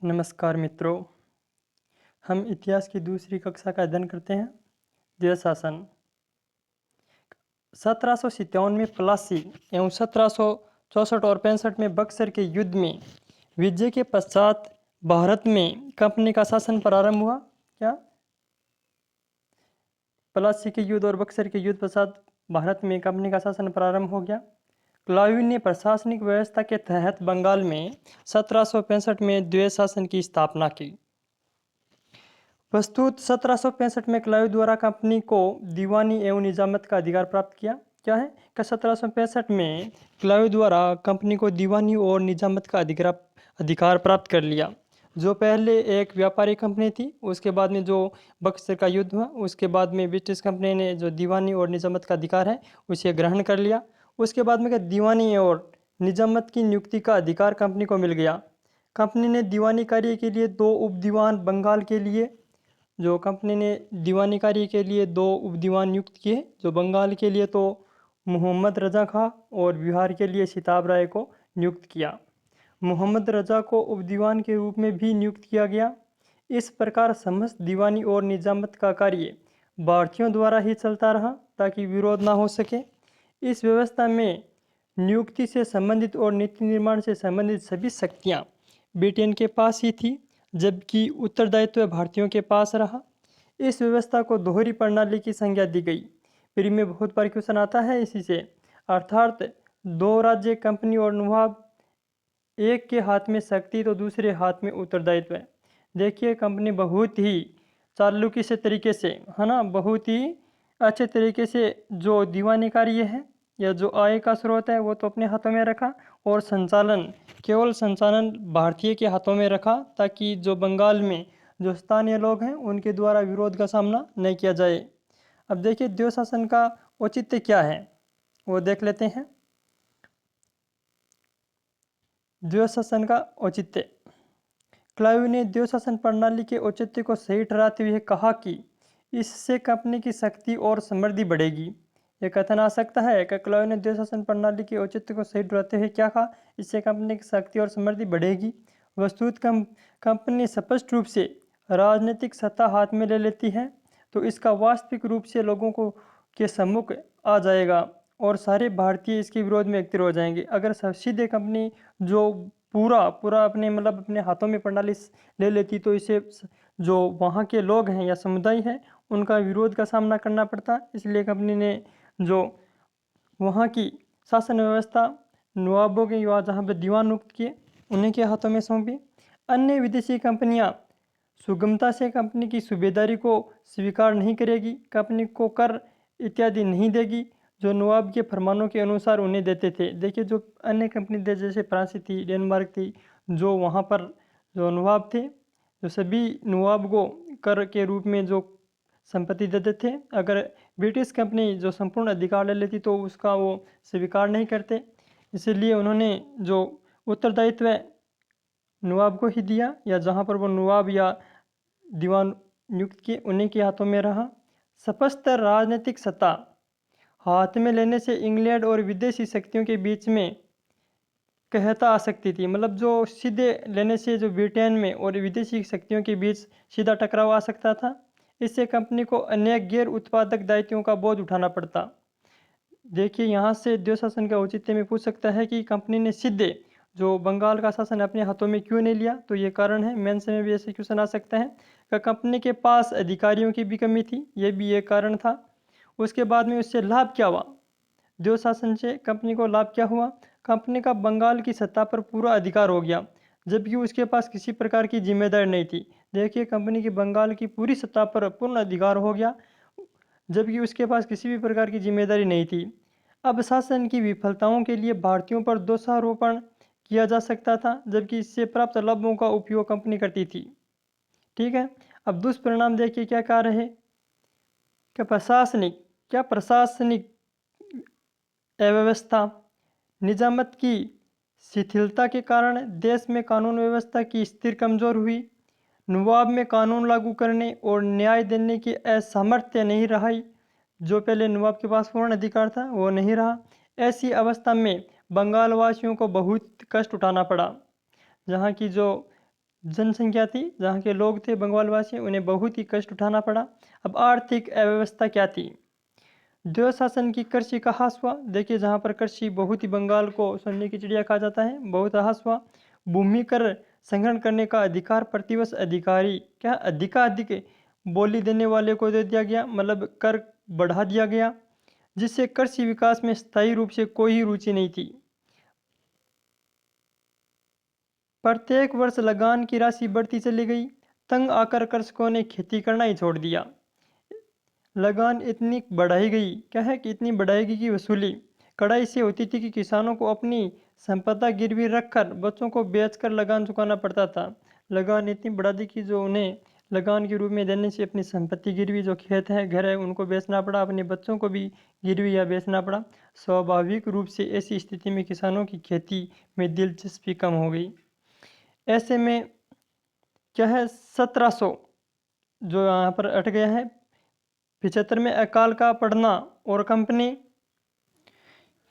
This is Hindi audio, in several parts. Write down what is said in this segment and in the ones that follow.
नमस्कार मित्रों। हम इतिहास की दूसरी कक्षा का अध्ययन करते हैं। द्विज शासन 1757 में प्लासी एवं 1764 और 65 में बक्सर के युद्ध में विजय के पश्चात भारत में कंपनी का शासन प्रारंभ हुआ। क्या प्लासी के युद्ध और बक्सर के युद्ध पश्चात भारत में कंपनी का शासन प्रारंभ हो गया। क्लाइव ने प्रशासनिक व्यवस्था के तहत बंगाल में 1765 में द्विज शासन की स्थापना की। प्रस्तुत 1765 में क्लाइव द्वारा कंपनी को दीवानी एवं निजामत का अधिकार प्राप्त किया। क्या है कि 1765 में क्लाइव द्वारा कंपनी को दीवानी और निजामत का अधिकार प्राप्त कर लिया। जो पहले एक व्यापारी कंपनी थी, उसके बाद में जो बक्सर का युद्ध हुआ, उसके बाद में ब्रिटिश कंपनी ने जो दीवानी और निजामत का अधिकार है उसे ग्रहण कर लिया। उसके बाद में क्या दीवानी और निजामत की नियुक्ति का अधिकार कंपनी को मिल गया। कंपनी ने दीवानी कार्य के लिए 2 उप दीवान बंगाल के लिए जो कंपनी ने दीवानी कार्य के लिए 2 उप दीवान नियुक्त किए। जो बंगाल के लिए तो मोहम्मद रजा खां और बिहार के लिए सिताब राय को नियुक्त किया। मोहम्मद रजा को उप दीवान के रूप में भी नियुक्त किया गया। इस प्रकार समस्त दीवानी और निजामत का कार्य भारतीयों द्वारा ही चलता रहा ताकि विरोध ना हो सके। इस व्यवस्था में नियुक्ति से संबंधित और नीति निर्माण से संबंधित सभी शक्तियाँ ब्रिटेन के पास ही थी, जबकि उत्तरदायित्व भारतीयों के पास रहा। इस व्यवस्था को दोहरी प्रणाली की संज्ञा दी गई। प्री में बहुत बार क्वेश्चन आता है इसी से, अर्थात 2 राज्य कंपनी और नवाब, एक के हाथ में शक्ति तो दूसरे हाथ में उत्तरदायित्व। देखिए कंपनी बहुत ही चालुक्य से तरीके से, है ना, बहुत ही अच्छे तरीके से जो दीवानी कार्य है या जो आय का स्रोत है वो तो अपने हाथों में रखा, और केवल संचालन भारतीय के हाथों में रखा, ताकि जो बंगाल में जो स्थानीय लोग हैं उनके द्वारा विरोध का सामना नहीं किया जाए। अब देखिए द्विज शासन का औचित्य क्या है वो देख लेते हैं। द्विज शासन का औचित्य, क्लाइव ने द्विज शासन प्रणाली के औचित्य को सही ठहराते हुए कहा कि इससे कंपनी की शक्ति और समृद्धि बढ़ेगी। यह कथन आ सकता है कि क्लाइव ने द्विज शासन प्रणाली के औचित्य को सही ठहराते हुए क्या कहा, इससे कंपनी की शक्ति और समृद्धि बढ़ेगी। वस्तुतः कंपनी स्पष्ट रूप से राजनीतिक सत्ता हाथ में ले लेती है तो इसका वास्तविक रूप से लोगों को के सम्मुख आ जाएगा और सारे भारतीय इसके विरोध में एकत्र हो जाएंगे। अगर सीधे कंपनी जो पूरा अपने अपने हाथों में प्रणाली ले लेती तो इसे जो वहाँ के लोग हैं या समुदाय है उनका विरोध का सामना करना पड़ता। इसलिए कंपनी ने जो वहाँ की शासन व्यवस्था नवाबों के या जहाँ पर दीवान नियुक्त किए उन्हीं के हाथों में सौंपी। अन्य विदेशी कंपनियाँ सुगमता से कंपनी की सूबेदारी को स्वीकार नहीं करेगी, कंपनी को कर इत्यादि नहीं देगी जो नवाब के फरमानों के अनुसार उन्हें देते थे। देखिए जो अन्य कंपनी थे जैसे फ्रांसी थी, डेनमार्क थी, जो वहाँ पर जो नवाब थे जो सभी नवाब को कर के रूप में जो संपत्ति देते थे। अगर ब्रिटिश कंपनी जो संपूर्ण अधिकार ले लेती तो उसका वो स्वीकार नहीं करते। इसीलिए उन्होंने जो उत्तरदायित्व नवाब को ही दिया, या जहाँ पर वो नवाब या दीवान नियुक्त किए उन्हीं के हाथों में रहा। स्पष्ट राजनीतिक सत्ता हाथ में लेने से इंग्लैंड और विदेशी शक्तियों के बीच में कहता आ सकती थी। जो सीधे लेने से जो ब्रिटेन में और विदेशी शक्तियों के बीच सीधा टकराव आ सकता था। इससे कंपनी को अनेक गैर उत्पादक दायित्वों का बोझ उठाना पड़ता। देखिए यहाँ से द्विज शासन के औचित्य में पूछ सकता है कि कंपनी ने सीधे जो बंगाल का शासन अपने हाथों में क्यों नहीं लिया। तो ये कारण है, मेंस में भी ऐसे क्वेश्चन आ सकते हैं कि कंपनी के पास अधिकारियों की भी कमी थी, ये भी एक कारण था। उसके बाद में उससे लाभ क्या हुआ, द्विज शासन से कंपनी को लाभ क्या हुआ, कंपनी का बंगाल की सत्ता पर पूरा अधिकार हो गया जबकि उसके पास किसी प्रकार की जिम्मेदारी नहीं थी। देखिए कंपनी की बंगाल की पूरी सत्ता पर पूर्ण अधिकार हो गया जबकि उसके पास किसी भी प्रकार की जिम्मेदारी नहीं थी। अब शासन की विफलताओं के लिए भारतीयों पर दोषारोपण किया जा सकता था जबकि इससे प्राप्त लाभों का उपयोग कंपनी करती थी। ठीक है, अब दुष्परिणाम देखिए क्या कार्य है। प्रशासनिक अव्यवस्था, निजामत की शिथिलता के कारण देश में कानून व्यवस्था की स्थिति कमजोर हुई। नवाब में कानून लागू करने और न्याय देने की असामर्थ्य नहीं रही। जो पहले नवाब के पास पूर्ण अधिकार था वो नहीं रहा। ऐसी अवस्था में बंगाल वासियों को बहुत कष्ट उठाना पड़ा। जहाँ की जो जनसंख्या थी, जहाँ के लोग थे बंगालवासी, उन्हें बहुत ही कष्ट उठाना पड़ा। अब आर्थिक अव्यवस्था क्या थी? द्वैध शासन की कृषि का ह्रास हुआ। देखिए, जहाँ पर कृषि बहुत ही बंगाल को सोने की चिड़िया कहा जाता है, बहुत ह्रास हुआ। भूमि कर संग्रहण करने का अधिकार प्रतिवर्ष अधिकारी क्या अधिकाधिक बोली देने वाले को दे दिया गया, मतलब कर बढ़ा दिया गया, जिससे कृषि विकास में स्थायी रूप से कोई रुचि नहीं थी। प्रत्येक वर्ष लगान की राशि बढ़ती चली गई। तंग आकर कृषकों ने खेती करना ही छोड़ दिया। लगान इतनी बढ़ाई गई, क्या है कि इतनी बढ़ाई गई कि वसूली कड़ाई से होती थी कि किसानों को अपनी संपदा गिरवी रखकर बच्चों को बेचकर लगान चुकाना पड़ता था। लगान इतनी बढ़ा दी कि जो उन्हें लगान के रूप में देने से अपनी संपत्ति गिरवी, जो खेत है, घर है, उनको बेचना पड़ा, अपने बच्चों को भी गिरवी या बेचना पड़ा। स्वाभाविक रूप से ऐसी स्थिति में किसानों की खेती में दिलचस्पी कम हो गई। ऐसे में क्या है, 1700 जो यहाँ पर अट गया है, 75 में अकाल का पड़ना और कंपनी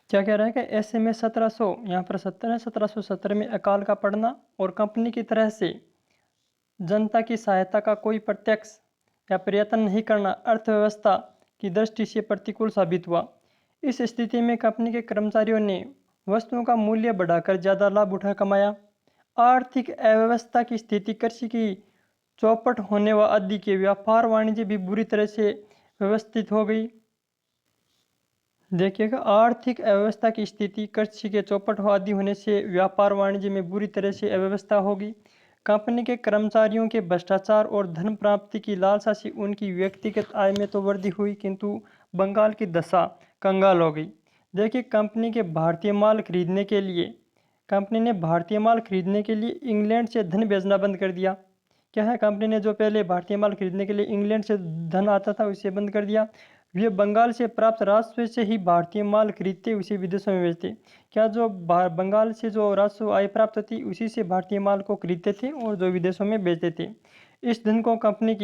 क्या कह रहा है कि ऐसे में 1700, यहाँ पर 70 है, 1770 में अकाल का पड़ना और कंपनी की तरह से जनता की सहायता का कोई प्रत्यक्ष या प्रयत्न नहीं करना अर्थव्यवस्था की दृष्टि से प्रतिकूल साबित हुआ। इस स्थिति में कंपनी के कर्मचारियों ने वस्तुओं का मूल्य बढ़ाकर ज़्यादा लाभ उठा कमाया। आर्थिक अव्यवस्था की स्थिति कृषि की चौपट होने व आदि के व्यापार वाणिज्य भी बुरी तरह से व्यवस्थित हो गई। देखिएगा, आर्थिक अव्यवस्था की स्थिति कृषि के चौपट आदि होने से व्यापार वाणिज्य में बुरी तरह से अव्यवस्था होगी। कंपनी के कर्मचारियों के भ्रष्टाचार और धन प्राप्ति की लालसा से उनकी व्यक्तिगत आय में तो वृद्धि हुई, किंतु बंगाल की दशा कंगाल हो गई। देखिए, कंपनी ने भारतीय माल खरीदने के लिए इंग्लैंड से धन भेजना बंद कर दिया। क्या है, कंपनी ने जो पहले भारतीय माल खरीदने के लिए इंग्लैंड से धन आता था, उसे बंद कर दिया। वे बंगाल से प्राप्त राजस्व से ही भारतीय माल खरीदते, उसे विदेशों में बेचते। क्या जो बंगाल से जो राजस्व आय प्राप्त होती, उसी से भारतीय माल को खरीदते थे और जो विदेशों में बेचते थे। इस धन को कंपनी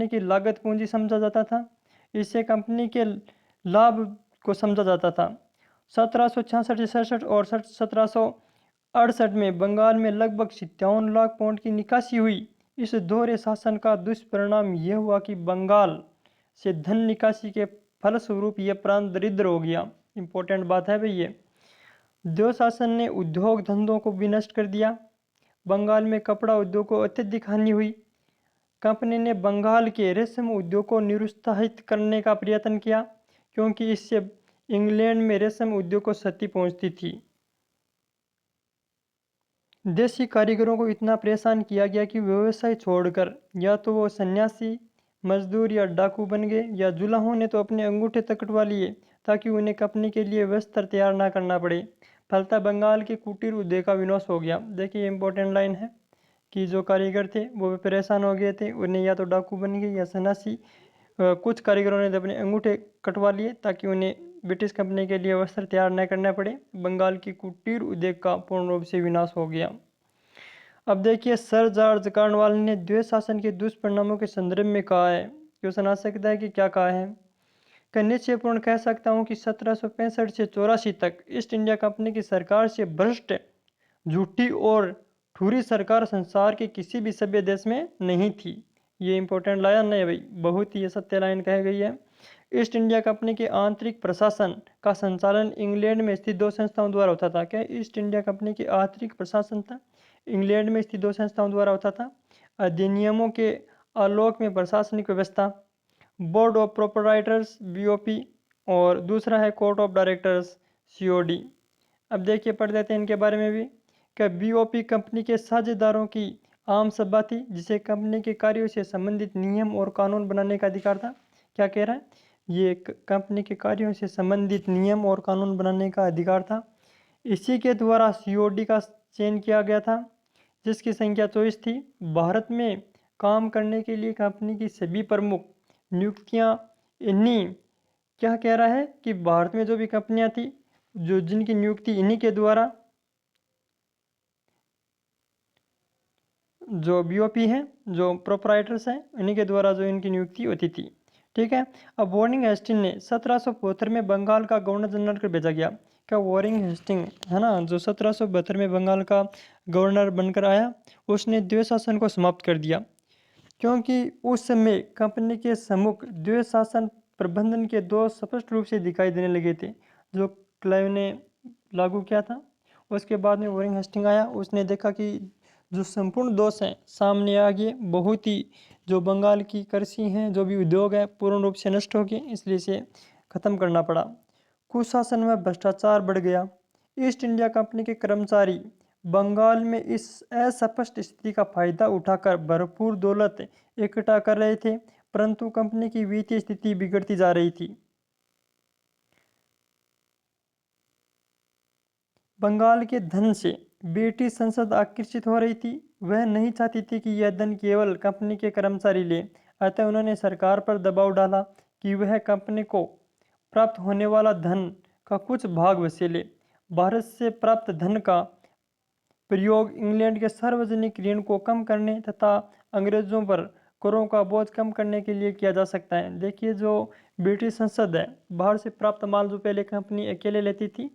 की लागत पूंजी समझा जाता था। इससे कंपनी के लाभ को समझा जाता था। 1766 67 और 1768 में बंगाल में लगभग 57 लाख पाउंड की निकासी हुई। इस दोहरे शासन का दुष्परिणाम यह हुआ कि बंगाल से धन निकासी के फलस्वरूप यह प्रांत दरिद्र हो गया। इंपॉर्टेंट बात है भाई ये। द्वैध शासन ने उद्योग धंधों को भी नष्ट कर दिया। बंगाल में कपड़ा उद्योग को अत्यधिक हानि हुई। कंपनी ने बंगाल के रेशम उद्योग को निरुत्साहित करने का प्रयत्न किया, क्योंकि इससे इंग्लैंड में रेशम उद्योग को क्षति पहुंचती थी। देशी कारीगरों को इतना परेशान किया गया कि व्यवसाय छोड़कर या तो वो सन्यासी, मजदूर या डाकू बन गए, या जुलाहों ने तो अपने अंगूठे तक कटवा लिए ताकि उन्हें कंपनी के लिए वस्त्र तैयार ना करना पड़े। फलतः बंगाल के कुटीर उद्योग का विनाश हो गया। देखिए, इंपॉर्टेंट लाइन है कि जो कारीगर थे वो भी परेशान हो गए थे, उन्हें या तो डाकू बन गए या सन्यासी। कुछ कारीगरों ने तो अपने अंगूठे कटवा लिए ताकि उन्हें ब्रिटिश कंपनी के लिए वस्त्र तैयार न करना पड़े। बंगाल की कुटीर उद्योग का पूर्ण रूप से विनाश हो गया। अब देखिए, सर जॉर्ज कार्नवाल ने द्वैध शासन के दुष्परिणामों के संदर्भ में कहा है। क्वेश्चन आ सकता है कि क्या कहा है। निश्चयपूर्ण कह सकता हूँ कि 1765 से 84 तक ईस्ट इंडिया कंपनी की सरकार से भ्रष्ट, झूठी और ठूरी सरकार संसार के किसी भी सभ्य देश में नहीं थी। ये इंपॉर्टेंट लाइन नहीं भाई, बहुत ही ये सत्य लाइन कही गई है। ईस्ट इंडिया कंपनी के आंतरिक प्रशासन का संचालन इंग्लैंड में स्थित दो संस्थाओं द्वारा होता था। क्या ईस्ट इंडिया कंपनी के आंतरिक प्रशासन था इंग्लैंड में स्थित दो संस्थाओं द्वारा होता था। अधिनियमों के आलोक में प्रशासनिक व्यवस्था, बोर्ड ऑफ प्रोपराइटर्स बीओपी, और दूसरा है कोर्ट ऑफ डायरेक्टर्स सीओडी। अब देखिए, पढ़ देते हैं इनके बारे में भी। क्या बीओपी कंपनी के साझेदारों की आम सभा थी, जिसे कंपनी के कार्यों से संबंधित नियम और कानून बनाने का अधिकार था। क्या कह रहा है, ये कंपनी के कार्यों से संबंधित नियम और कानून बनाने का अधिकार था। इसी के द्वारा सीओडी का चयन किया गया था, जिसकी संख्या 24 थी। भारत में काम करने के लिए कंपनी की सभी प्रमुख नियुक्तियां इन्हीं, क्या कह रहा है कि भारत में जो भी कंपनियां थी, जो जिनकी नियुक्ति इन्हीं के द्वारा, जो बीओपी हैं, जो प्रोपराइटर्स हैं, इन्हीं के द्वारा जो इनकी नियुक्ति होती थी। ठीक है। अब वार्निंग हेस्टिंग ने 1772 में बंगाल का गवर्नर जनरल कर भेजा गया। का वॉरिंग हेस्टिंग है ना, जो 1772 में बंगाल का गवर्नर बनकर आया, उसने द्वैत शासन को समाप्त कर दिया, क्योंकि उस समय कंपनी के सम्मुख द्वैत शासन प्रबंधन के दो स्पष्ट रूप से दिखाई देने लगे थे, जो क्लाइव ने लागू किया था। उसके बाद में वॉरिंग हेस्टिंग आया, उसने देखा कि जो संपूर्ण दोष हैं सामने आ गए, बहुत ही जो बंगाल की कृषि हैं, जो भी उद्योग है, पूर्ण रूप से नष्ट हो गए, इसलिए इसे ख़त्म करना पड़ा। कुशासन में भ्रष्टाचार बढ़ गया। ईस्ट इंडिया कंपनी के कर्मचारी बंगाल में इस अस्पष्ट स्थिति का फायदा उठाकर भरपूर दौलत इकट्ठा कर रहे थे, परंतु कंपनी की वित्तीय स्थिति बिगड़ती जा रही थी। बंगाल के धन से ब्रिटिश संसद आकर्षित हो रही थी। वह नहीं चाहती थी कि यह धन केवल कंपनी के कर्मचारी ले, अतः उन्होंने सरकार पर दबाव डाला कि वह कंपनी को प्राप्त होने वाला धन का कुछ भाग वसूले। भारत से प्राप्त धन का प्रयोग इंग्लैंड के सार्वजनिक ऋण को कम करने तथा अंग्रेजों पर करों का बोझ कम करने के लिए किया जा सकता है। देखिए, जो ब्रिटिश संसद है, बाहर से प्राप्त माल जो पहले कंपनी अकेले लेती थी,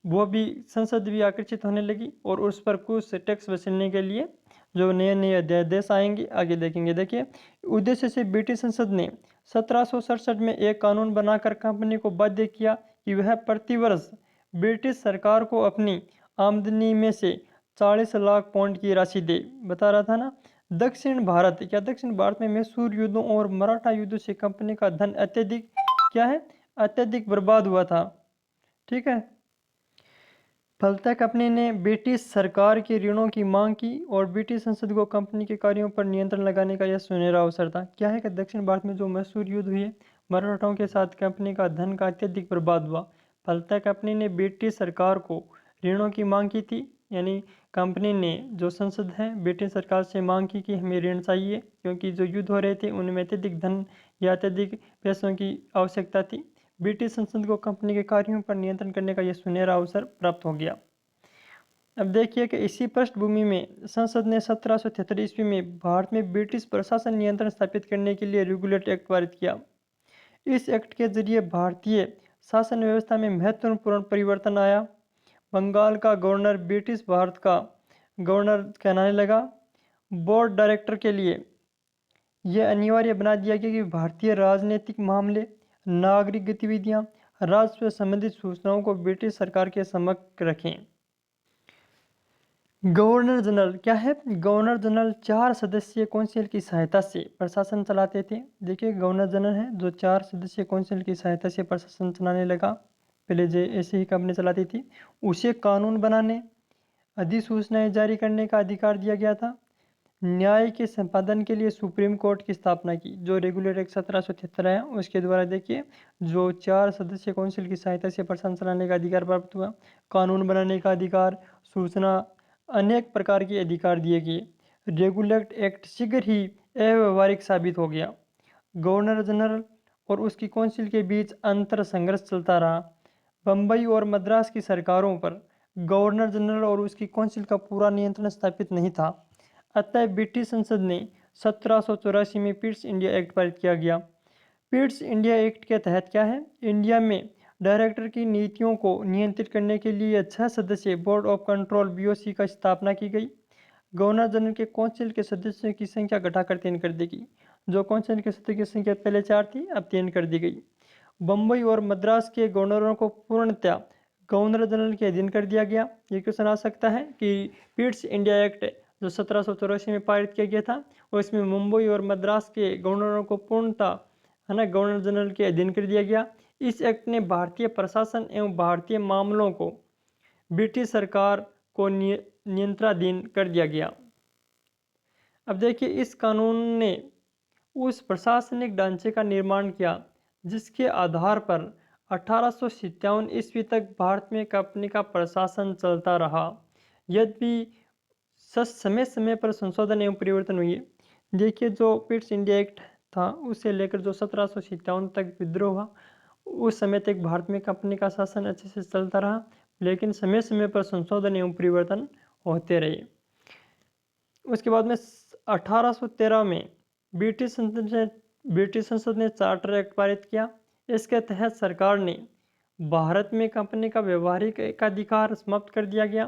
वो भी संसद भी आकर्षित होने लगी और उस पर कुछ टैक्स वसूलने के लिए जो नए नए अध्यादेश आएंगे आगे देखेंगे। देखिए, उद्देश्य से ब्रिटिश संसद ने 1767 में एक कानून बनाकर कंपनी को बाध्य किया कि वह प्रतिवर्ष ब्रिटिश सरकार को अपनी आमदनी में से 40 लाख पाउंड की राशि दे। बता रहा था ना। दक्षिण भारत में मैसूर युद्धों और मराठा युद्धों से कंपनी का धन अत्यधिक क्या है, अत्यधिक बर्बाद हुआ था। ठीक है। फलतः कंपनी ने ब्रिटिश सरकार के ऋणों की मांग की और ब्रिटिश संसद को कंपनी के कार्यों पर नियंत्रण लगाने का यह सुनहरा अवसर था। क्या है कि दक्षिण भारत में जो मैसूर युद्ध हुए, मराठाओं के साथ कंपनी का धन का अत्यधिक बर्बाद हुआ। फलतः कंपनी ने ब्रिटिश सरकार को ऋणों की मांग की थी, यानी कंपनी ने जो संसद है ब्रिटिश सरकार से मांग की कि हमें ऋण चाहिए, क्योंकि जो युद्ध हो रहे थे उनमें अत्यधिक धन या अत्यधिक पैसों की आवश्यकता थी। ब्रिटिश संसद को कंपनी के कार्यों पर नियंत्रण करने का यह सुनहरा अवसर प्राप्त हो गया। अब देखिए कि इसी पृष्ठभूमि में संसद ने 1773 ईस्वी में भारत में ब्रिटिश प्रशासन नियंत्रण स्थापित करने के लिए रेगुलेट एक्ट पारित किया। इस एक्ट के जरिए भारतीय शासन व्यवस्था में महत्वपूर्ण परिवर्तन आया। बंगाल का गवर्नर ब्रिटिश भारत का गवर्नर कहलाने लगा। बोर्ड डायरेक्टर के लिए यह अनिवार्य बना दिया गया कि भारतीय राजनीतिक मामले, नागरिक गतिविधियां, राजस्व से संबंधित सूचनाओं को ब्रिटिश सरकार के समक्ष रखें। गवर्नर जनरल क्या है? गवर्नर जनरल 4 सदस्यीय काउंसिल की सहायता से प्रशासन चलाते थे। देखिए, गवर्नर जनरल है जो 4 सदस्यीय काउंसिल की सहायता से प्रशासन चलाने लगा। पहले जो ऐसे ही कंपनी चलाती थी, उसे कानून बनाने, अधिसूचनाएं जारी करने का अधिकार दिया गया था। न्याय के संपादन के लिए सुप्रीम कोर्ट की स्थापना की, जो रेगुलर एक्ट 1773 है उसके द्वारा। देखिए, जो 4 सदस्यीय काउंसिल की सहायता से प्रशासन चलाने का अधिकार प्राप्त हुआ, कानून बनाने का अधिकार, सूचना, अनेक प्रकार के अधिकार दिए गए। रेगुलेट एक्ट शीघ्र ही अव्यवहारिक साबित हो गया। गवर्नर जनरल और उसकी काउंसिल के बीच अंतर संघर्ष चलता रहा। बम्बई और मद्रास की सरकारों पर गवर्नर जनरल और उसकी काउंसिल का पूरा नियंत्रण स्थापित नहीं था। अतः ब्रिटिश संसद ने 1784 में पिट्स इंडिया एक्ट पारित किया गया। पिट्स इंडिया एक्ट के तहत क्या है, इंडिया में डायरेक्टर की नीतियों को नियंत्रित करने के लिए 6 सदस्यीय बोर्ड ऑफ कंट्रोल बीओसी का स्थापना की गई। गवर्नर जनरल के काउंसिल के सदस्यों की संख्या घटाकर 3 कर दी गई। जो काउंसिल के सदस्यों की संख्या पहले 4 थी, अब 3 कर दी गई। बम्बई और मद्रास के गवर्नरों को पूर्णतः गवर्नर जनरल के अधीन कर दिया गया। ये क्वेश्चन आ सकता है कि पिट्स इंडिया एक्ट जो 1784 में पारित किया गया था, और इसमें मुंबई और मद्रास के गवर्नरों को पूर्णतः है ना गवर्नर जनरल के अधीन कर दिया गया। इस एक्ट ने भारतीय प्रशासन एवं भारतीय मामलों को ब्रिटिश सरकार को नियंत्रणाधीन कर दिया गया। अब देखिए, इस कानून ने उस प्रशासनिक ढांचे का निर्माण किया जिसके आधार पर 1857 ईस्वी तक भारत में कंपनी का प्रशासन चलता रहा। यद्यपि समय समय पर संशोधन एवं परिवर्तन हुए। देखिए, जो पिट्स इंडिया एक्ट था उसे लेकर जो 1757 तक विद्रोह हुआ, उस समय तक भारत में कंपनी का शासन अच्छे से चलता रहा, लेकिन समय समय पर संशोधन एवं परिवर्तन होते रहे। उसके बाद में 1813 में ब्रिटिश संसद ने चार्टर एक्ट पारित किया। इसके तहत सरकार ने भारत में कंपनी का व्यवहारिक एकाधिकार समाप्त कर दिया गया।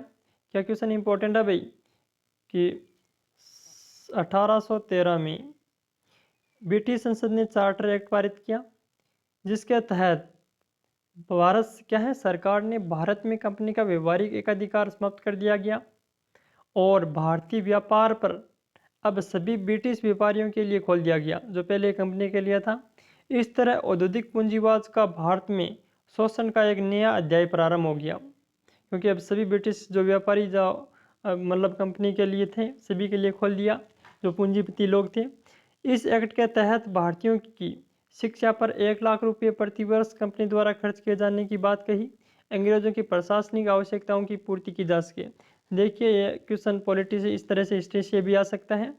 क्या क्वेश्चन इंपॉर्टेंट है भाई कि 1813 में ब्रिटिश संसद ने चार्टर एक्ट पारित किया, जिसके तहत भारत क्या है, सरकार ने भारत में कंपनी का व्यवहारिक एकाधिकार समाप्त कर दिया गया और भारतीय व्यापार पर अब सभी ब्रिटिश व्यापारियों के लिए खोल दिया गया, जो पहले कंपनी के लिए था। इस तरह औद्योगिक पूंजीवाद का भारत में शोषण का एक नया अध्याय प्रारंभ हो गया, क्योंकि अब सभी ब्रिटिश जो व्यापारी जो मतलब कंपनी के लिए थे, सभी के लिए खोल दिया, जो पूंजीपति लोग थे। इस एक्ट के तहत भारतीयों की शिक्षा पर 1 लाख रुपये प्रति वर्ष कंपनी द्वारा खर्च किए जाने की बात कही, अंग्रेजों की प्रशासनिक आवश्यकताओं की पूर्ति की जा सके। देखिए ये क्वेश्चन पॉलिटी से इस तरह से हिस्ट्री से भी आ सकता है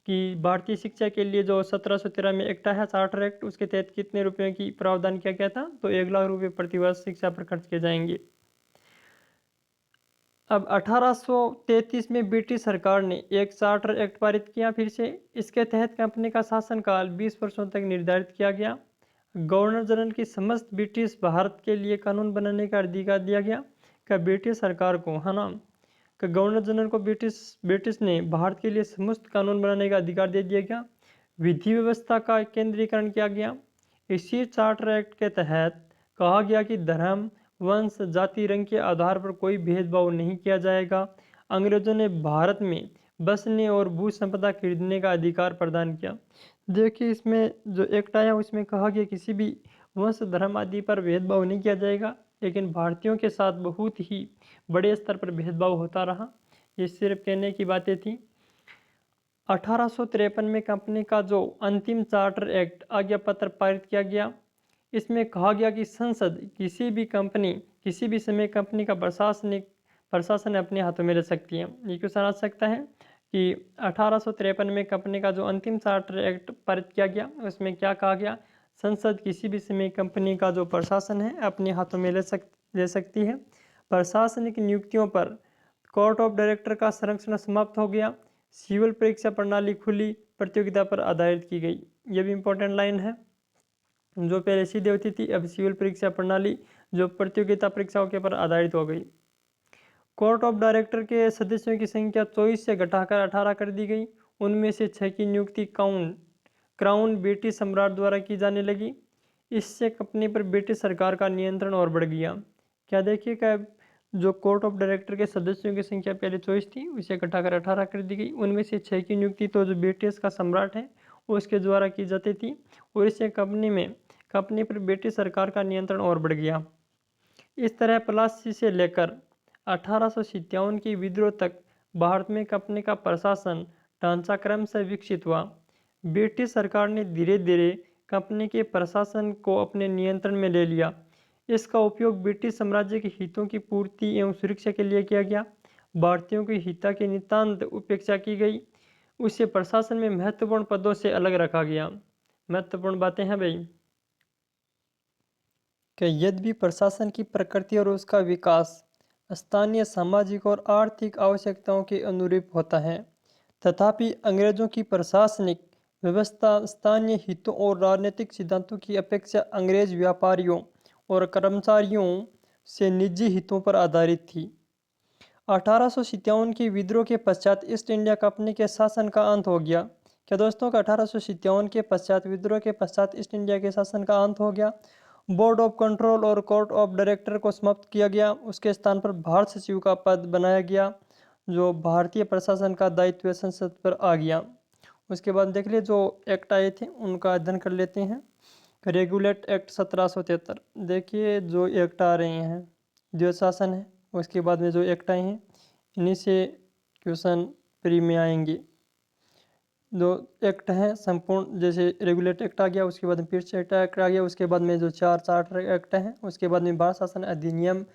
कि भारतीय शिक्षा के लिए जो 1713 में एक्ट आया चार्टर एक्ट, उसके तहत कितने रुपयों की प्रावधान किया गया था, तो 1 लाख रुपये प्रति वर्ष शिक्षा पर खर्च किए जाएंगे। अब 1833 में ब्रिटिश सरकार ने एक चार्टर एक्ट पारित किया फिर से। इसके तहत कंपनी का शासनकाल 20 वर्षों तक निर्धारित किया गया। गवर्नर जनरल की समस्त ब्रिटिश भारत के लिए कानून बनाने का अधिकार दिया गया। क्या ब्रिटिश सरकार को, है ना, कि गवर्नर जनरल को ब्रिटिश ने भारत के लिए समस्त कानून बनाने का अधिकार दे दिया गया। विधि व्यवस्था का केंद्रीकरण किया गया। इसी चार्टर एक्ट के तहत कहा गया कि धर्म, वंश, जाति, रंग के आधार पर कोई भेदभाव नहीं किया जाएगा। अंग्रेजों ने भारत में बसने और भू संपदा खरीदने का अधिकार प्रदान किया। देखिए इसमें जो एक्ट आया उसमें कहा गया किसी भी वंश, धर्म आदि पर भेदभाव नहीं किया जाएगा, लेकिन भारतीयों के साथ बहुत ही बड़े स्तर पर भेदभाव होता रहा। ये सिर्फ कहने की बातें थी। 1853 में कंपनी का जो अंतिम चार्टर एक्ट आज्ञा पत्र पारित किया गया। इसमें कहा गया कि संसद किसी भी कंपनी किसी भी समय कंपनी का प्रशासन अपने हाथों में ले सकती है। ये क्वेश्चन आ सकता है कि 1853 में कंपनी का जो अंतिम चार्टर एक्ट पारित किया गया उसमें क्या कहा गया, संसद किसी भी समय कंपनी का जो प्रशासन है अपने हाथों में ले सकती है। प्रशासनिक नियुक्तियों पर कोर्ट ऑफ डायरेक्टर का संरक्षण समाप्त हो गया। सिविल परीक्षा प्रणाली खुली प्रतियोगिता पर आधारित की गई। यह भी इंपॉर्टेंट लाइन है। जो पहले सीधे होती थी, अब सिविल परीक्षा प्रणाली जो प्रतियोगिता परीक्षाओं के पर आधारित हो गई। कोर्ट ऑफ डायरेक्टर के सदस्यों की संख्या 24 से घटाकर 18 कर दी गई। उनमें से 6 की नियुक्ति क्राउन ब्रिटिश सम्राट द्वारा की जाने लगी। इससे कंपनी पर ब्रिटिश सरकार का नियंत्रण और बढ़ गया। क्या देखिएगा, जो कोर्ट ऑफ डायरेक्टर के सदस्यों की संख्या पहले 24 थी उसे घटाकर 18 कर दी गई। उनमें से 6 की नियुक्ति तो जो ब्रिटिश का सम्राट है उसके द्वारा की जाती थी, और इससे कंपनी पर ब्रिटिश सरकार का नियंत्रण और बढ़ गया। इस तरह प्लासी से लेकर 1857 की विद्रोह तक भारत में कंपनी का प्रशासन ढांचा क्रम से विकसित हुआ। ब्रिटिश सरकार ने धीरे धीरे कंपनी के प्रशासन को अपने नियंत्रण में ले लिया। इसका उपयोग ब्रिटिश साम्राज्य के हितों की पूर्ति एवं सुरक्षा के लिए किया गया। भारतीयों के हित की नितांत उपेक्षा की गई। उसे प्रशासन में महत्वपूर्ण पदों से अलग रखा गया। महत्वपूर्ण बातें हैं भाई कि यद्यपि प्रशासन की प्रकृति और उसका विकास स्थानीय सामाजिक और आर्थिक आवश्यकताओं के अनुरूप होता है, तथापि अंग्रेजों की प्रशासनिक व्यवस्था स्थानीय हितों और राजनीतिक सिद्धांतों की अपेक्षा अंग्रेज व्यापारियों और कर्मचारियों से निजी हितों पर आधारित थी। 1857 के विद्रोह के पश्चात ईस्ट इंडिया कंपनी के शासन का अंत हो गया। क्या दोस्तों का 1857 के पश्चात विद्रोह के पश्चात ईस्ट इंडिया के शासन का अंत हो गया। बोर्ड ऑफ कंट्रोल और कोर्ट ऑफ डायरेक्टर को समाप्त किया गया। उसके स्थान पर भारत सचिव का पद बनाया गया, जो भारतीय प्रशासन का दायित्व संसद पर आ गया। उसके बाद देख लिए जो एक्ट आए थे उनका अध्ययन कर लेते हैं। Regulate act 1773। देखिए जो एक्ट आ रहे हैं जो शासन है, उसके बाद में जो एक्ट आए हैं इन्हीं से क्वेश्चन प्री में आएंगे। जो एक्ट हैं संपूर्ण, जैसे रेगुलेट एक्ट आ गया, उसके बाद में फिर एक्ट आ गया, उसके बाद में जो 4 चार्टर एक्ट हैं, उसके बाद में भारत शासन अधिनियम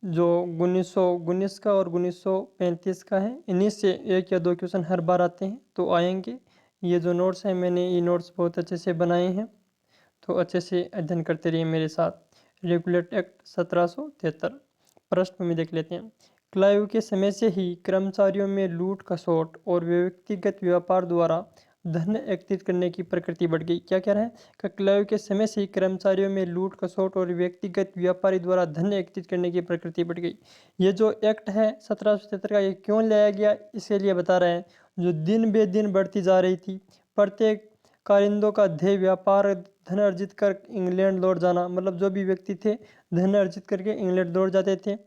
जो 1919 का और 1935 का है। इन्हीं से 1 या 2 क्वेश्चन हर बार आते हैं तो आएंगे। ये जो नोट्स हैं मैंने ये नोट्स बहुत अच्छे से बनाए हैं, तो अच्छे से अध्ययन करते रहिए मेरे साथ। रेगुलेट एक्ट 1773 प्रश्न में देख लेते हैं। क्लाइव के समय से ही कर्मचारियों में लूट खसोट और व्यक्तिगत व्यापार द्वारा धन एकत्रित करने की प्रकृति बढ़ गई। क्या कह रहे हैं कि क्लैव के समय से ही कर्मचारियों में लूट खसोट और व्यक्तिगत व्यापारी द्वारा धन एकत्रित करने की प्रकृति बढ़ गई। ये जो एक्ट है 1777 का, ये क्यों लाया गया इसके लिए बता रहे हैं। जो दिन बे दिन बढ़ती जा रही थी, प्रत्येक कारिंदों का ध्येय व्यापार धन अर्जित कर इंग्लैंड लौट जाना, मतलब जो भी व्यक्ति थे धन अर्जित करके इंग्लैंड लौट जाते थे।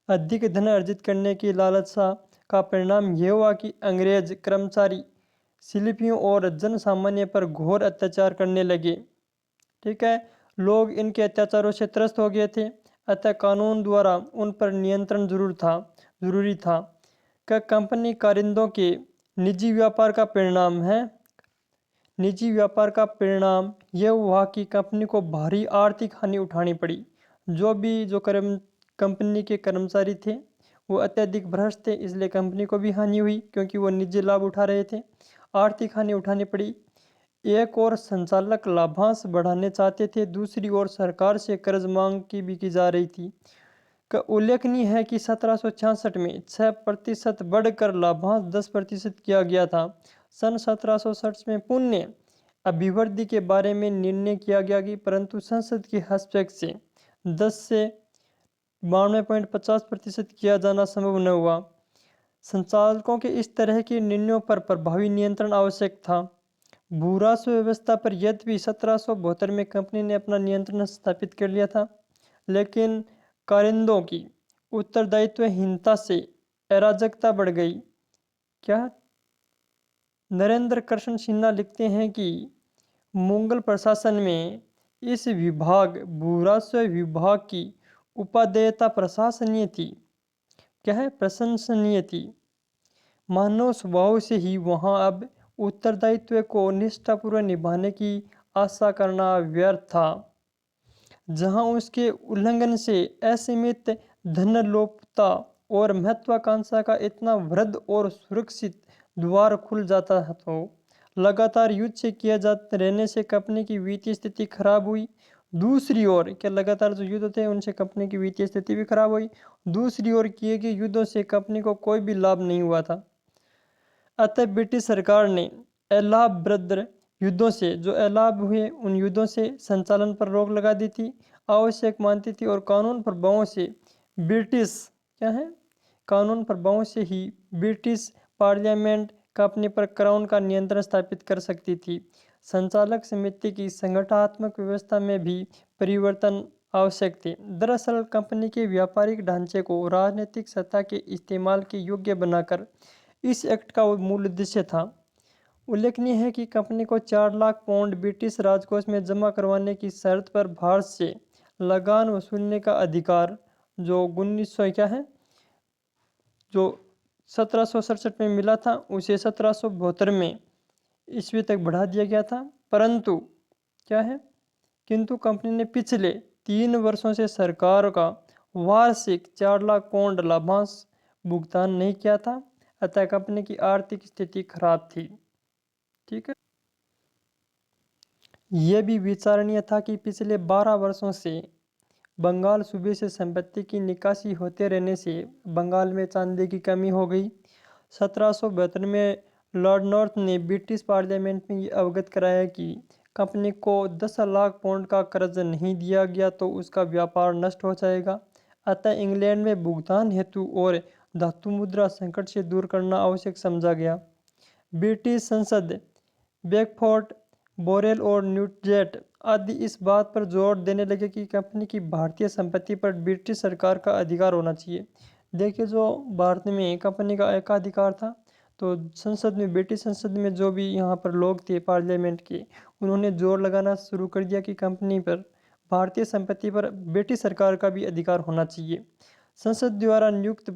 अधिक धन अर्जित करने की लालसा का परिणाम यह हुआ कि अंग्रेज कर्मचारी शिल्पियों और जन सामान्य पर घोर अत्याचार करने लगे। ठीक है, लोग इनके अत्याचारों से त्रस्त हो गए थे, अतः कानून द्वारा उन पर नियंत्रण जरूरी था। क्या कंपनी कारिंदों के निजी व्यापार का परिणाम है। निजी व्यापार का परिणाम यह हुआ कि कंपनी को भारी आर्थिक हानि उठानी पड़ी। जो कंपनी के कर्मचारी थे वो अत्यधिक भ्रष्ट थे, इसलिए कंपनी को भी हानि हुई क्योंकि वो निजी लाभ उठा रहे थे। आर्थिक हानि उठानी पड़ी। एक और संचालक लाभांश बढ़ाने चाहते थे, दूसरी ओर सरकार से कर्ज मांग की जा रही थी। का उल्लेखनीय है कि 1766 में 6% बढ़कर लाभांश 10% किया गया था। सन 1767 में पुण्य अभिवृद्धि के बारे में निर्णय किया गया कि परंतु संसद के हस्तक्षेप से 10 से 92.50% किया जाना संभव न हुआ। संचालकों के इस तरह के निर्णयों पर प्रभावी नियंत्रण आवश्यक था। भूराजस्व व्यवस्था पर यद्यपि 1772 में कंपनी ने अपना नियंत्रण स्थापित कर लिया था, लेकिन कारिंदों की उत्तरदायित्वहीनता से अराजकता बढ़ गई। क्या नरेंद्र कृष्ण सिन्हा लिखते हैं कि मुगल प्रशासन में इस विभाग भूराजस्व विभाग की उपादेयता प्रशंसनीय थी। क्या है, प्रशंसनीय थी। मानव स्वभाव से ही वहाँ अब उत्तरदायित्व को निष्ठापूर्वक निभाने की आशा करना व्यर्थ था, जहाँ उसके उल्लंघन से असीमित धनलोलुपता और महत्वाकांक्षा का इतना वृद्ध और सुरक्षित द्वार खुल जाता तो लगातार युद्ध से किया जाते रहने से कंपनी की वित्तीय स्थिति खराब हुई। दूसरी ओर क्या लगातार जो युद्ध थे उनसे कंपनी की वित्तीय स्थिति भी खराब हुई। दूसरी ओर किए गए युद्धों से कंपनी को कोई भी लाभ नहीं हुआ था। अतः ब्रिटिश सरकार ने अलाहाबाद युद्धों से जो अलाभ हुए उन युद्धों से संचालन पर रोक लगा दी थी, आवश्यक मानती थी और कानून प्रभावों से ब्रिटिश क्या है कानून प्रभावों से ही ब्रिटिश पार्लियामेंट कंपनी पर क्राउन का नियंत्रण स्थापित कर सकती थी। संचालक समिति की संगठनात्मक व्यवस्था में भी परिवर्तन आवश्यक थे। दरअसल कंपनी के व्यापारिक ढांचे को राजनीतिक सत्ता के इस्तेमाल के योग्य बनाकर इस एक्ट का मूल उद्देश्य था। उल्लेखनीय है कि कंपनी को 4 लाख पाउंड ब्रिटिश राजकोष में जमा करवाने की शर्त पर भारत से लगान वसूलने का अधिकार जो 1900 क्या है जो 1767 में मिला था उसे 1772 में ईस्वी तक बढ़ा दिया गया था। परंतु क्या है किंतु कंपनी ने पिछले 3 वर्षों से सरकार का वार्षिक 4 लाख पाउंड लाभांश भुगतान नहीं किया था, अतः कंपनी की आर्थिक स्थिति खराब थी। ठीक है, यह भी विचारणीय था कि पिछले 12 वर्षों से बंगाल सूबे से संपत्ति की निकासी होते रहने से बंगाल में चांदी की कमी हो गई। 1772 में लॉर्ड नॉर्थ ने ब्रिटिश पार्लियामेंट में ये अवगत कराया कि कंपनी को 10 लाख पाउंड का कर्ज नहीं दिया गया तो उसका व्यापार नष्ट हो जाएगा। अतः इंग्लैंड में भुगतान हेतु और धातु मुद्रा संकट से दूर करना आवश्यक समझा गया। ब्रिटिश संसद बेकफोर्ट, बोरेल और न्यूजेट आदि इस बात पर जोर देने लगे कि कंपनी की भारतीय संपत्ति पर ब्रिटिश सरकार का अधिकार होना चाहिए। देखिए, जो भारत में कंपनी का एकाधिकार था, तो संसद में ब्रिटिश संसद में जो भी यहाँ पर लोग थे पार्लियामेंट के, उन्होंने जोर लगाना शुरू कर दिया कि कंपनी पर भारतीय संपत्ति पर ब्रिटिश सरकार का भी अधिकार होना चाहिए। संसद द्वारा नियुक्त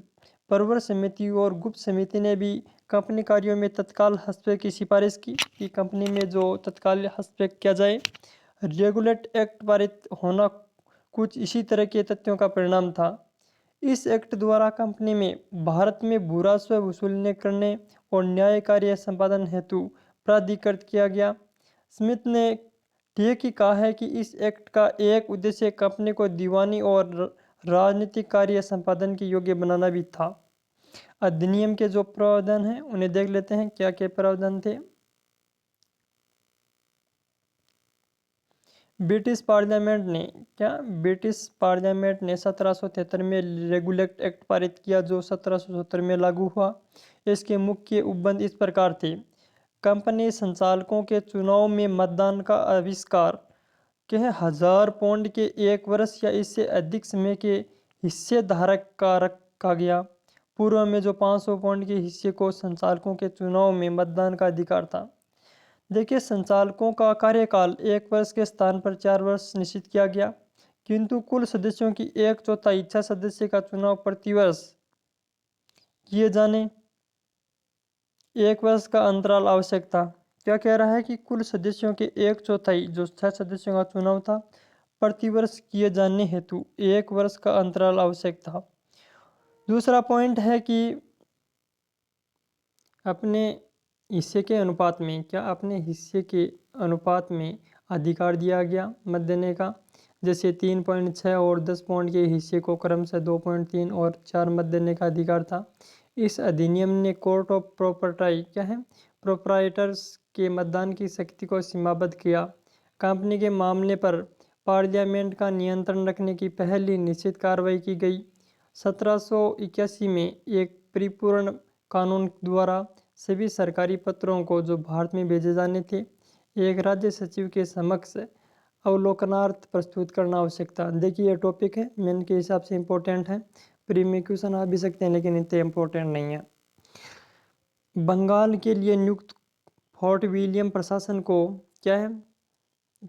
प्रवर समिति और गुप्त समिति ने भी कंपनी कार्यों में तत्काल हस्तक्षेप की सिफारिश की कि कंपनी में जो तत्काल हस्तक्षेप किया जाए। रेगुलेट एक्ट पारित होना कुछ इसी तरह के तथ्यों का परिणाम था। इस एक्ट द्वारा कंपनी में भारत में भूराजस्व वसूलने करने और न्याय कार्य संपादन हेतु प्राधिकृत किया गया। स्मिथ ने ठीक ही कहा है कि इस एक्ट का एक उद्देश्य कंपनी को दीवानी और राजनीतिक कार्य संपादन के योग्य बनाना भी था। अधिनियम के जो प्रावधान हैं उन्हें देख लेते हैं क्या क्या प्रावधान थे। ब्रिटिश पार्लियामेंट ने 1773 में रेगुलेट एक्ट पारित किया जो 1770 में लागू हुआ। इसके मुख्य उपबंध इस प्रकार थे। कंपनी संचालकों के चुनाव में मतदान का आविष्कार के 1000 पाउंड के 1 वर्ष या इससे अधिक समय के हिस्सेधारक का रखा गया। पूर्व में जो 500 पाउंड के हिस्से को संचालकों के चुनाव में मतदान का अधिकार था। देखिए, संचालकों का कार्यकाल 1 वर्ष के स्थान पर 4 वर्ष निश्चित किया गया, किंतु कुल सदस्यों की 1/4 इच्छा सदस्य का चुनाव प्रतिवर्ष किए जाने 1 वर्ष का अंतराल आवश्यक था। क्या कह रहा है कि कुल सदस्यों के 1/4 जो 6 सदस्यों का चुनाव था प्रतिवर्ष किए जाने हेतु 1 वर्ष का अंतराल आवश्यक था। दूसरा पॉइंट है कि अपने हिस्से के अनुपात में अपने हिस्से के अनुपात में अधिकार दिया गया मत देने का। जैसे 3.6 और 10 पाउंड के हिस्से को क्रमशः 2.3 और 4 मत देने का अधिकार था। इस अधिनियम ने कोर्ट ऑफ प्रोप्राइटर्स के मतदान की शक्ति को सीमाबद्ध किया। कंपनी के मामले पर पार्लियामेंट का नियंत्रण रखने की पहली निश्चित कार्रवाई की गई। 1781 में एक परिपूर्ण कानून द्वारा सभी सरकारी पत्रों को जो भारत में भेजे जाने थे एक राज्य सचिव के समक्ष अवलोकनार्थ प्रस्तुत करना आवश्यक था। देखिए, ये टॉपिक है मेन के हिसाब से इम्पोर्टेंट है, प्री में क्वेश्चन आ भी सकते हैं लेकिन इतने इम्पोर्टेंट नहीं है। बंगाल के लिए नियुक्त फोर्ट विलियम प्रशासन को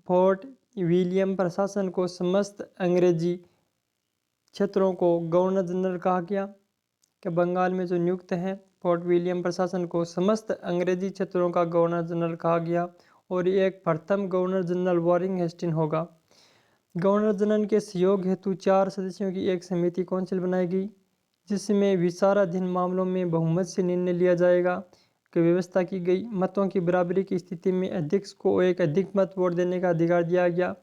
फोर्ट विलियम प्रशासन को समस्त अंग्रेजी क्षेत्रों को गवर्नर जनरल कहा गया। कि बंगाल में जो नियुक्त है फोर्ट विलियम प्रशासन को समस्त अंग्रेजी क्षेत्रों का गवर्नर जनरल कहा गया और एक प्रथम गवर्नर जनरल वॉरेन हेस्टिंग्स होगा। गवर्नर जनरल के सहयोग हेतु 4 सदस्यों की एक समिति काउंसिल बनाई गई जिसमें विचाराधीन मामलों में बहुमत से निर्णय लिया जाएगा की व्यवस्था की गई। मतों की बराबरी की स्थिति में अध्यक्ष को एक अधिक मत वोट देने का अधिकार दिया गया।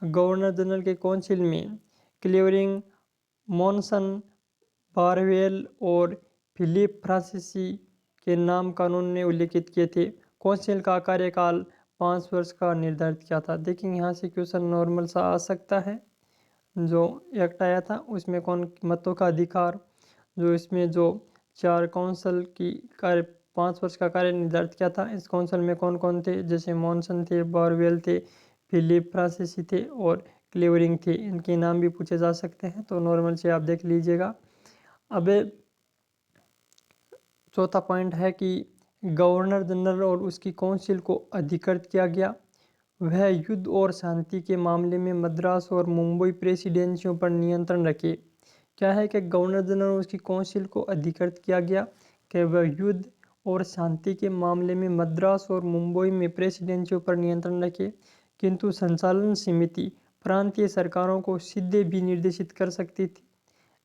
गवर्नर जनरल के काउंसिल में क्लेवरिंग, मॉनसन, बारवेल और फिलिप फ्रांसीसी के नाम कानून ने उल्लिखित किए थे। काउंसिल का कार्यकाल 5 वर्ष का निर्धारित किया था। देखेंगे यहाँ से क्वेश्चन नॉर्मल सा आ सकता है। जो एक्ट आया था उसमें कौन मतों का अधिकार, जो इसमें जो 4 काउंसिल की कार्य 5 वर्ष का कार्य निर्धारित किया था। इस काउंसिल में कौन कौन थे, जैसे मॉनसन थे, बारवेल थे, फिलिप फ्रांसीसी थे और क्लेवरिंग थे। इनके नाम भी पूछे जा सकते हैं तो नॉर्मल से आप देख लीजिएगा। अब चौथा पॉइंट है कि गवर्नर जनरल और उसकी काउंसिल को अधिकृत किया गया वह युद्ध और शांति के मामले में मद्रास और मुंबई प्रेसिडेंसियों पर नियंत्रण रखे। क्या है कि गवर्नर जनरल और उसकी काउंसिल को अधिकृत किया गया कि वह युद्ध और शांति के मामले में मद्रास और मुंबई में प्रेसिडेंसियों पर नियंत्रण रखे, किंतु संचालन समिति प्रांतीय सरकारों को सीधे भी निर्देशित कर सकती थी।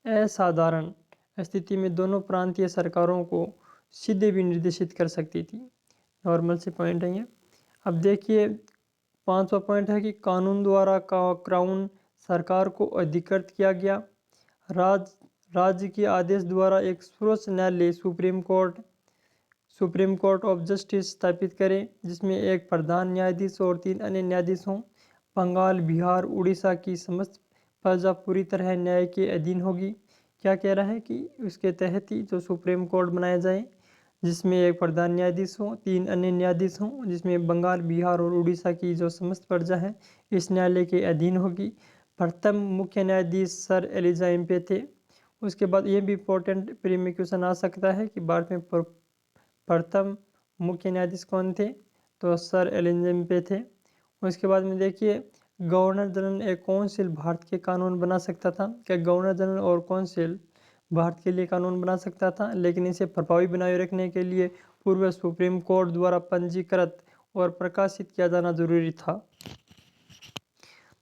असाधारण स्थिति में दोनों प्रांतीय सरकारों को सीधे भी निर्देशित कर सकती थी। नॉर्मल से पॉइंट है ये। अब देखिए 5वां पॉइंट है कि कानून द्वारा क्राउन सरकार को अधिकृत किया गया। राज्य के आदेश द्वारा एक सर्वोच्च न्यायालय सुप्रीम कोर्ट ऑफ जस्टिस स्थापित करें जिसमें एक प्रधान न्यायाधीश और 3 अन्य न्यायाधीश हों। बंगाल, बिहार, उड़ीसा की समस्त प्रजा पूरी तरह न्याय के अधीन होगी। क्या कह रहा है कि उसके तहत ही जो सुप्रीम कोर्ट बनाया जाए जिसमें एक प्रधान न्यायाधीश हो, 3 अन्य न्यायाधीश हों, जिसमें बंगाल, बिहार और उड़ीसा की जो समस्त प्रजा है इस न्यायालय के अधीन होगी। प्रथम मुख्य न्यायाधीश सर एलिजा एम्पे थे। उसके बाद ये भी इम्पोर्टेंट प्री में क्वेश्चन आ सकता है कि भारत में प्रथम मुख्य न्यायाधीश कौन थे, तो सर एलिजा एम्पे थे। उसके बाद में देखिए गवर्नर जनरल एक काउंसिल भारत के कानून बना सकता था। क्या गवर्नर जनरल और काउंसिल भारत के लिए कानून बना सकता था, लेकिन इसे प्रभावी बनाए रखने के लिए पूर्व सुप्रीम कोर्ट द्वारा पंजीकृत और प्रकाशित किया जाना जरूरी था।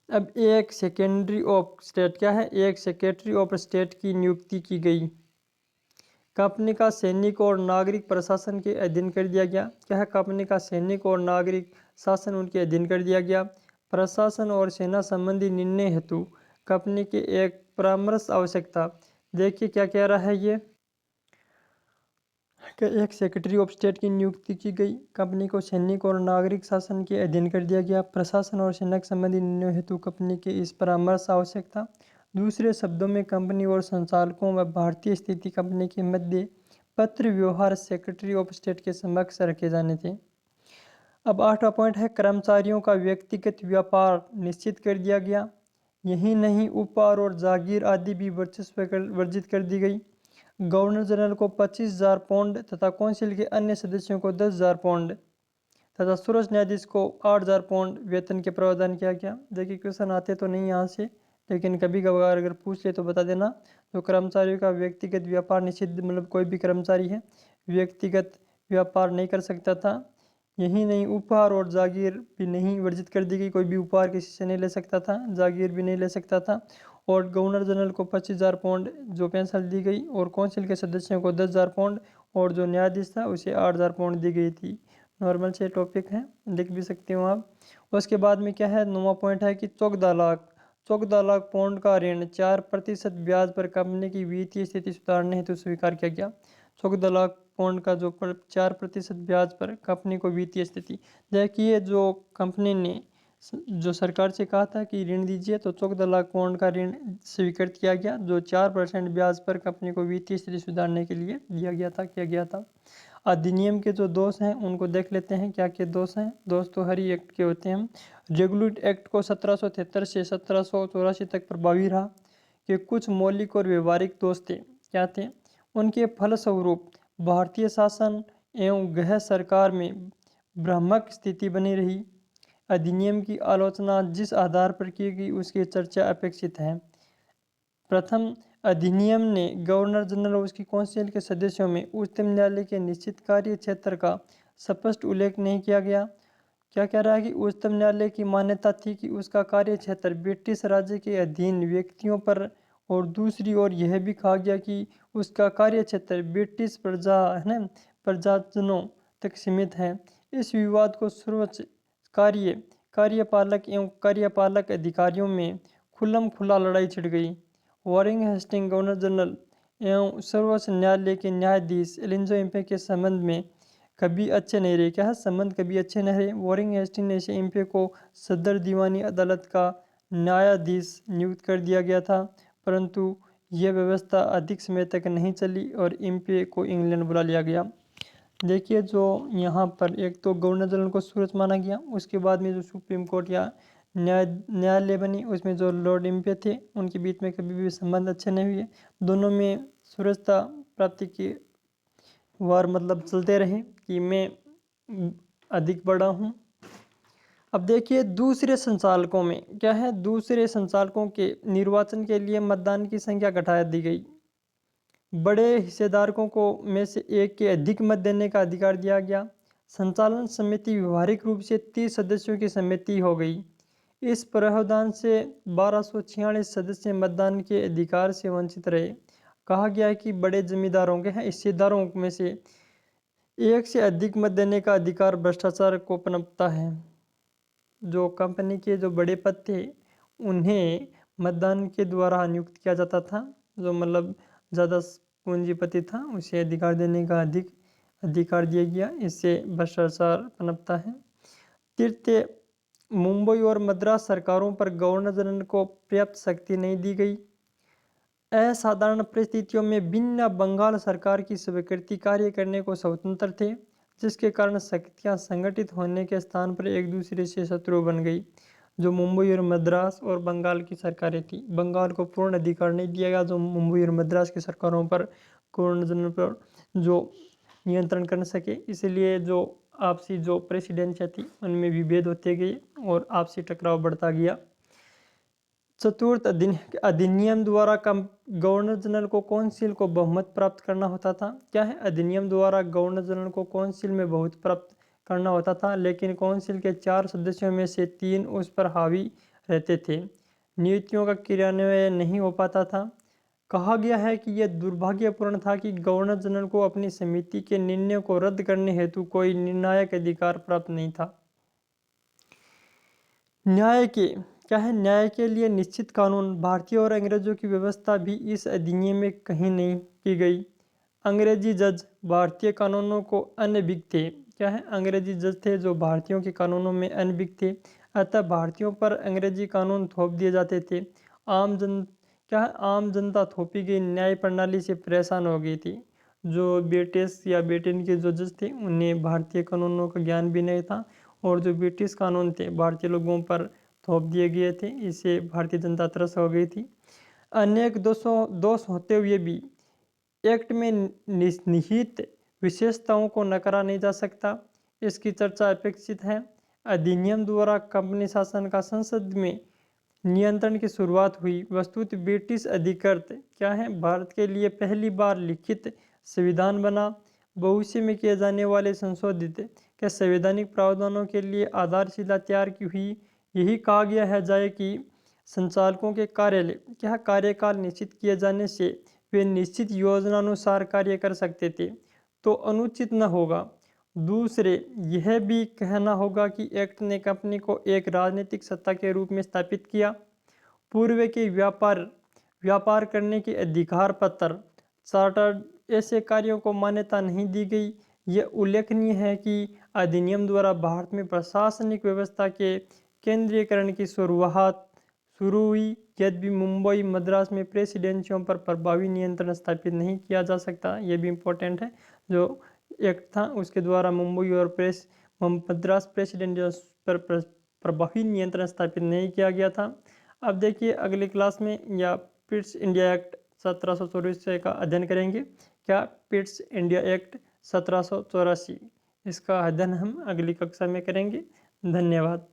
अब एक सेक्रेटरी ऑफ स्टेट एक सेक्रेटरी ऑफ स्टेट की नियुक्ति की गई। कंपनी का सैनिक और नागरिक प्रशासन के अधीन कर दिया गया। क्या है, कंपनी का सैनिक और नागरिक शासन उनके अधीन कर दिया गया। प्रशासन और सेना संबंधी निर्णय हेतु कंपनी के एक परामर्श आवश्यकता। देखिए क्या कह रहा है ये, कि एक सेक्रेटरी ऑफ स्टेट की नियुक्ति की गई। कंपनी को सैनिक और नागरिक शासन के अधीन कर दिया गया। प्रशासन और सैनिक संबंधी निर्णयों हेतु कंपनी के इस परामर्श आवश्यक था। दूसरे शब्दों में कंपनी और संचालकों व भारतीय स्थिति कंपनी के मध्य पत्र व्यवहार सेक्रेटरी ऑफ स्टेट के समक्ष रखे जाने थे। अब 8वां पॉइंट है कर्मचारियों का व्यक्तिगत व्यापार निश्चित कर दिया गया। यही नहीं, उपहार और जागीर आदि भी वर्जित कर दी गई। गवर्नर जनरल को 25,000 पाउंड तथा काउंसिल के अन्य सदस्यों को 10,000 पाउंड तथा षोडश न्यायाधीश को 8,000 पाउंड वेतन के प्रावधान किया गया। देखिए क्वेश्चन आते तो नहीं यहाँ से, लेकिन कभी कभार अगर पूछ ले तो बता देना। तो कर्मचारियों का व्यक्तिगत व्यापार निषिद्ध, मतलब कोई भी कर्मचारी है व्यक्तिगत व्यापार नहीं कर सकता था। यही नहीं, उपहार और जागीर भी नहीं वर्जित कर दी गई। कोई भी उपहार किसी से नहीं ले सकता था, जागीर भी नहीं ले सकता था। और गवर्नर जनरल को 25,000 पाउंड जो पेंशन दी गई और काउंसिल के सदस्यों को 10,000 पाउंड और जो न्यायाधीश था उसे 8,000 पाउंड दी गई थी। नॉर्मल से टॉपिक हैं, लिख भी सकते हो आप। उसके बाद में क्या है, 9वां पॉइंट है कि 14 लाख पाउंड का ऋण 4% ब्याज पर कंपनी की वित्तीय स्थिति सुधारने हेतु स्वीकार किया गया। 14 लाख पाउंड का जो 4% ब्याज पर कंपनी को वित्तीय स्थिति, देखिए जो कंपनी ने जो सरकार से कहा था कि ऋण दीजिए, तो 14 लाख पाउंड का ऋण स्वीकृत किया गया, जो 4% ब्याज पर कंपनी को वित्तीय स्थिति सुधारने के लिए किया गया था। अधिनियम के जो दोष हैं उनको देख लेते हैं, क्या क्या दोष हैं। दोष तो हर ही एक्ट के होते हैं। रेगुलेट एक्ट को 1773 से 1784 तक प्रभावी रहा। कि कुछ मौलिक और व्यवहारिक दोष थे, क्या थे? उनके फलस्वरूप भारतीय शासन एवं गृह सरकार में भ्रामक स्थिति बनी रही। अधिनियम की आलोचना जिस आधार पर की गई उसकी चर्चा अपेक्षित है। प्रथम, अधिनियम ने गवर्नर जनरल और उसकी काउंसिल के सदस्यों में उच्चतम न्यायालय के निश्चित कार्य क्षेत्र का स्पष्ट उल्लेख नहीं किया गया। क्या कह रहा है कि उच्चतम न्यायालय की मान्यता थी कि उसका कार्य क्षेत्र ब्रिटिश राज्य के अधीन व्यक्तियों पर, और दूसरी ओर यह भी कहा गया कि उसका कार्य क्षेत्र ब्रिटिश प्रजा है ना प्रजाजनों तक सीमित है। इस विवाद को सर्वोच्च कार्यपालक एवं कार्यपालक अधिकारियों में खुल्लम खुला लड़ाई छिड़ गई। वॉरेन हेस्टिंग गवर्नर जनरल एवं सर्वोच्च न्यायालय के न्यायाधीश एलिंजो इम्पे के संबंध में कभी अच्छे नहीं रहे। क्या है, संबंध कभी अच्छे नहीं रहे। वॉरेन हेस्टिंग ने से इम्पे को सदर दीवानी अदालत का न्यायाधीश नियुक्त कर दिया गया था, परंतु यह व्यवस्था अधिक समय तक नहीं चली और इम्पे को इंग्लैंड बुला लिया गया। देखिए जो यहाँ पर एक तो गवर्नर जनरल को सूरज माना गया, उसके बाद में जो सुप्रीम कोर्ट या न्यायालय बनी उसमें जो लॉर्ड इम्पे थे उनके बीच में कभी भी संबंध अच्छे नहीं हुए। दोनों में सूरजता प्राप्ति की वार मतलब चलते रहे कि मैं अधिक बड़ा हूँ। अब देखिए दूसरे संचालकों में क्या है, दूसरे संचालकों के निर्वाचन के लिए मतदान की संख्या घटा दी गई। बड़े हिस्सेदारकों को में से एक के अधिक मत देने का अधिकार दिया गया। संचालन समिति व्यवहारिक रूप से 30 सदस्यों की समिति हो गई। इस प्रावधान से 1246 सदस्य मतदान के अधिकार से वंचित रहे। कहा गया है कि बड़े जमींदारों के हिस्सेदारों में से एक से अधिक मत देने का अधिकार भ्रष्टाचार को पनपता है। जो कंपनी के जो बड़े पद थे उन्हें मतदान के द्वारा नियुक्त किया जाता था। जो मतलब ज़्यादा पूंजीपति था उसे अधिकार देने का अधिकार दिया गया, इससे भ्रष्टाचार पनपता है। तृतीय, मुंबई और मद्रास सरकारों पर गवर्नर जनरल को पर्याप्त शक्ति नहीं दी गई। असाधारण परिस्थितियों में भिन्न बंगाल सरकार की स्वीकृति कार्य करने को स्वतंत्र थे, जिसके कारण शक्तियां संगठित होने के स्थान पर एक दूसरे से शत्रु बन गई। जो मुंबई और मद्रास और बंगाल की सरकारें थी, बंगाल को पूर्ण अधिकार नहीं दिया गया जो मुंबई और मद्रास की सरकारों पर गवर्नर जनरल पर जो नियंत्रण कर सके। इसलिए जो आपसी जो प्रेसिडेंसियाँ थी उनमें विभेद होते गए और आपसी टकराव बढ़ता गया। चतुर्थ, अधिनियम द्वारा गवर्नर जनरल को काउंसिल को बहुमत प्राप्त करना होता था। क्या है, अधिनियम द्वारा गवर्नर जनरल को काउंसिल में बहुमत प्राप्त करना होता था, लेकिन काउंसिल के 4 सदस्यों में से 3 उस पर हावी रहते थे। नीतियों का क्रियान्वयन नहीं हो पाता था। कहा गया है कि यह दुर्भाग्यपूर्ण था कि गवर्नर जनरल को अपनी समिति के निर्णय को रद्द करने हेतु कोई निर्णायक अधिकार प्राप्त नहीं था। न्याय के लिए निश्चित कानून, भारतीय और अंग्रेजों की व्यवस्था भी इस अधिनियम में कहीं नहीं की गई। अंग्रेजी जज भारतीय कानूनों को अनभिज्ञ थे। क्या है? अंग्रेजी जज थे जो भारतीयों के कानूनों में अनभिज्ञ थे, अतः भारतीयों पर अंग्रेजी कानून थोप दिए जाते थे। आम जन क्या है? आम जनता थोपी गई न्याय प्रणाली से परेशान हो गई थी। जो ब्रिटिश या ब्रिटेन के जो जज थे उन्हें भारतीय कानूनों का ज्ञान भी नहीं था, और जो ब्रिटिश कानून थे भारतीय लोगों पर थोप दिए गए थे, इससे भारतीय जनता त्रस्त हो गई थी। अनेक दोष होते हुए भी एक्ट में निहित विशेषताओं को नकारा नहीं जा सकता। इसकी चर्चा अपेक्षित है। अधिनियम द्वारा कंपनी शासन का संसद में नियंत्रण की शुरुआत हुई। वस्तुतः ब्रिटिश अधिकृत क्या है? भारत के लिए पहली बार लिखित संविधान बना। भविष्य में किए जाने वाले संशोधित के संवैधानिक प्रावधानों के लिए आधारशिला तैयार की हुई। यही कहा गया है जाए कि संचालकों के कार्यालय क्या कार्यकाल निश्चित किए जाने से वे निश्चित योजनानुसार कार्य कर सकते थे, तो अनुचित न होगा। दूसरे, यह भी कहना होगा कि एक्ट ने कंपनी को एक राजनीतिक सत्ता के रूप में स्थापित किया। पूर्व के व्यापार करने के अधिकार पत्र चार्टर्ड ऐसे कार्यों को मान्यता नहीं दी गई। यह उल्लेखनीय है कि अधिनियम द्वारा भारत में प्रशासनिक व्यवस्था के केंद्रीयकरण की शुरू हुई। यद्यपि मुंबई मद्रास में प्रेसिडेंसियों पर प्रभावी नियंत्रण स्थापित नहीं किया जा सकता, यह भी इम्पोर्टेंट है। जो एक्ट था उसके द्वारा मुंबई और मद्रास प्रेसिडेंसियों पर प्रभावी नियंत्रण स्थापित नहीं किया गया था। अब देखिए अगली क्लास में या पिट्स इंडिया एक्ट 1784 का अध्ययन करेंगे। क्या? पिट्स इंडिया एक्ट 1784, इसका अध्ययन हम अगली कक्षा में करेंगे। धन्यवाद।